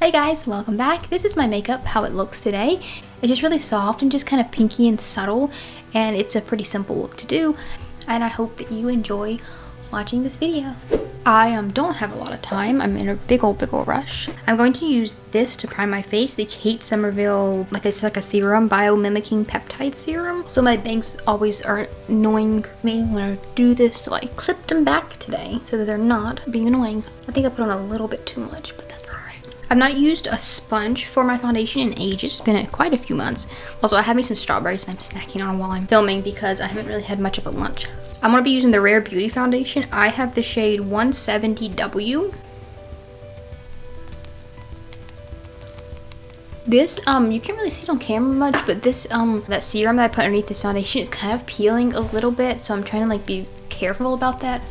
Hey guys, welcome back. This is my makeup, how it looks today. It's just really soft and just kind of pinky and subtle, and it's a pretty simple look to do, and I hope that you enjoy watching this video. I don't have a lot of time. I'm in a big old rush. I'm going to use this to prime my face, the Somerville, it's like a serum, bio-mimicking peptide serum. So my bangs always are annoying me when I do this, so I clipped them back today so that they're not being annoying. I think I put on a little bit too much, but that's alright. I've not used a sponge for my foundation in ages. It's been quite a few months. Also, I have me some strawberries and I'm snacking on while I'm filming because I haven't really had much of a lunch. I'm going to be using the Rare Beauty foundation. I have the shade 170W. This, you can't really see it on camera much, but this, that serum that I put underneath this foundation is kind of peeling a little bit, so I'm trying to be careful about that.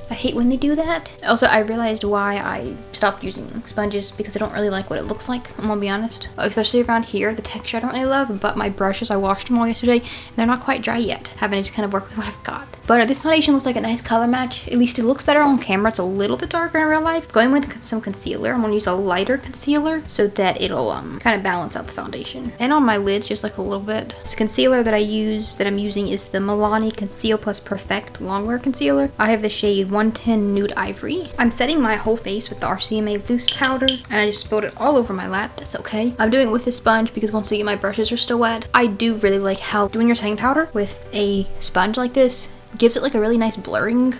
I hate when they do that. Also, I realized why I stopped using sponges because I don't really like what it looks like, I'm gonna be honest. Especially around here, the texture I don't really love, but my brushes, I washed them all yesterday and they're not quite dry yet. Having to just kind of work with what I've got. But this foundation looks like a nice color match. At least it looks better on camera. It's a little bit darker in real life. Going with some concealer. I'm gonna use a lighter concealer so that it'll kind of balance out the foundation. And on my lids, just like a little bit. This concealer that I'm using is the Milani Conceal Plus Perfect Longwear Concealer. I have the shade 110 Nude Ivory. I'm setting my whole face with the RCMA loose powder, and I just spilled it all over my lap. That's okay. I'm doing it with a sponge because once again my brushes are still wet. I do really like how doing your setting powder with a sponge like this gives it like a really nice blurring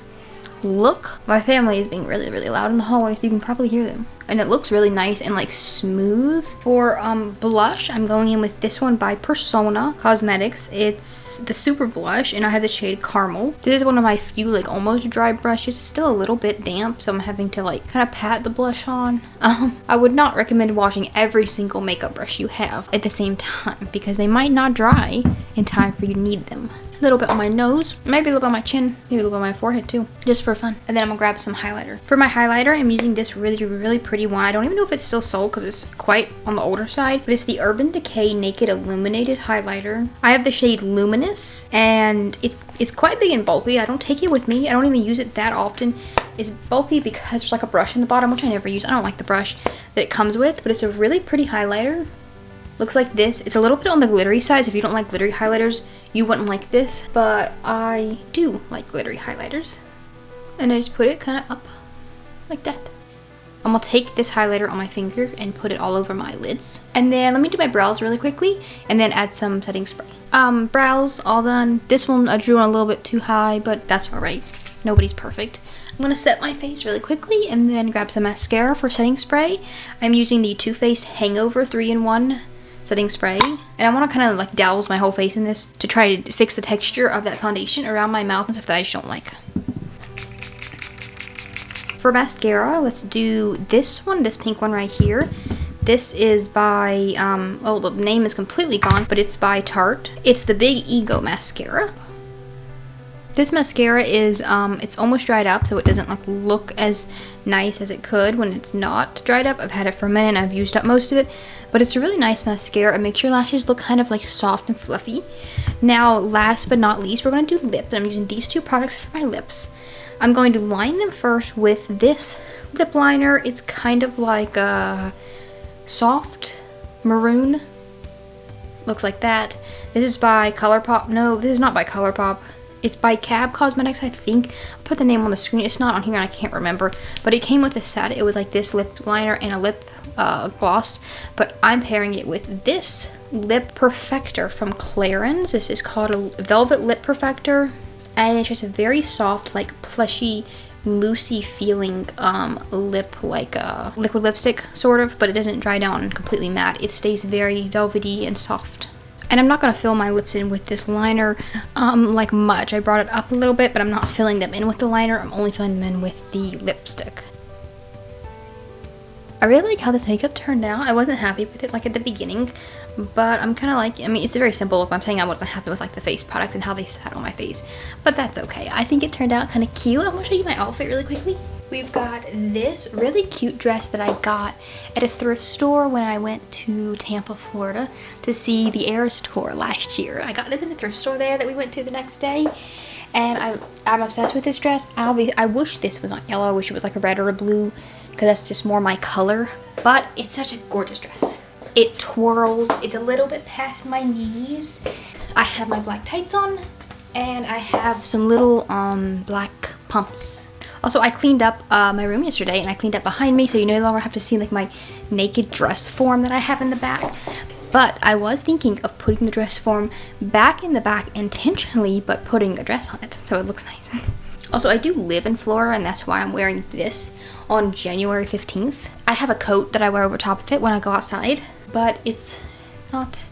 look. My family is being really loud in the hallway, so you can probably hear them. And it looks really nice and like smooth. For blush, I'm going in with this one by Persona Cosmetics. It's the Super Blush, and I have the shade Carmel. This is one of my few almost dry brushes. It's still a little bit damp, so I'm having to kind of pat the blush on. I would not recommend washing every single makeup brush you have at the same time because they might not dry in time for you to need them. A little bit on my nose, maybe a little bit on my chin, maybe a little bit on my forehead too, just for fun. And then I'm gonna grab some highlighter. For my highlighter, I'm using this really pretty one. I don't even know if it's still sold because it's quite on the older side, but it's the Urban Decay Naked Illuminated Highlighter. I have the shade Luminous, and it's quite big and bulky. I don't take it with me. I don't even use it that often. It's bulky because there's a brush in the bottom, which I never use. I don't like the brush that it comes with, but it's a really pretty highlighter. Looks like this. It's a little bit on the glittery side, so if you don't like glittery highlighters, you wouldn't like this, but I do like glittery highlighters. And I just put it kind of up like that. I'm gonna take this highlighter on my finger and put it all over my lids. And then let me do my brows really quickly and then add some setting spray. Brows all done. This one I drew on a little bit too high, but that's alright. Nobody's perfect. I'm gonna set my face really quickly and then grab some mascara for setting spray. I'm using the Too Faced Hangover 3-in-1 setting spray, and I want to kind of douse my whole face in this to try to fix the texture of that foundation around my mouth and stuff that I just don't like. For mascara, let's do this one, this pink one right here. This is by, oh, the name is completely gone, but it's by Tarte. It's the Big Ego mascara. This mascara is, it's almost dried up, so it doesn't look as nice as it could when it's not dried up. I've had it for a minute and I've used up most of it, but it's a really nice mascara. It makes your lashes look kind of soft and fluffy. Now, last but not least, we're going to do lips. I'm using these two products for my lips. I'm going to line them first with this lip liner. It's kind of like a soft maroon. Looks like that. This is by ColourPop. No, this is not by ColourPop. It's by Cab Cosmetics, I think. I'll put the name on the screen. It's not on here and I can't remember. But it came with a set. It was this lip liner and a lip gloss. But I'm pairing it with this lip perfector from Clarins. This is called a Velvet Lip Perfector. And it's just a very soft, plushy, moussey feeling lip, liquid lipstick, sort of. But it doesn't dry down completely matte. It stays very velvety and soft. And I'm not going to fill my lips in with this liner much. I brought it up a little bit, but I'm not filling them in with the liner. I'm only filling them in with the lipstick. I really like how this makeup turned out. I wasn't happy with it at the beginning, but I'm kind of I mean, it's a very simple look. I'm saying I wasn't happy with the face product and how they sat on my face, but that's okay. I think it turned out kind of cute. I'm going to show you my outfit really quickly. We've got this really cute dress that I got at a thrift store when I went to Tampa, Florida to see the Eras tour last year. I got this in a thrift store there that we went to the next day, and I'm obsessed with this dress. I wish this was not yellow. I wish it was a red or a blue because that's just more my color. But it's such a gorgeous dress. It twirls. It's a little bit past my knees. I have my black tights on, and I have some little black pumps. Also, I cleaned up my room yesterday, and I cleaned up behind me, so you no longer have to see like my naked dress form that I have in the back. But I was thinking of putting the dress form back in the back intentionally, but putting a dress on it, so it looks nice. Also, I do live in Florida, and that's why I'm wearing this on January 15th. I have a coat that I wear over top of it when I go outside, but it's not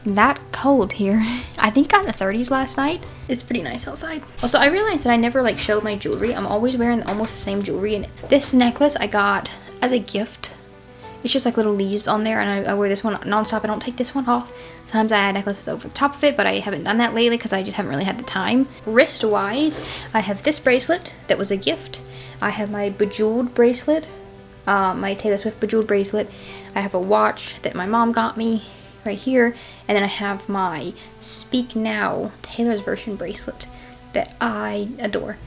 that cold here. I think I got in the 30s last night. It's pretty nice outside. Also, I realized that I never like showed my jewelry. I'm always wearing almost the same jewelry, and this necklace I got as a gift. It's just like little leaves on there, and I wear this one non-stop. I don't take this one off. Sometimes I add necklaces over the top of it, but I haven't done that lately because I just haven't really had the time. Wrist-wise, I have this bracelet that was a gift. I have my bejeweled bracelet, my Taylor Swift bejeweled bracelet. I have a watch that my mom got me right here, and then I have my Speak Now Taylor's version bracelet that I adore.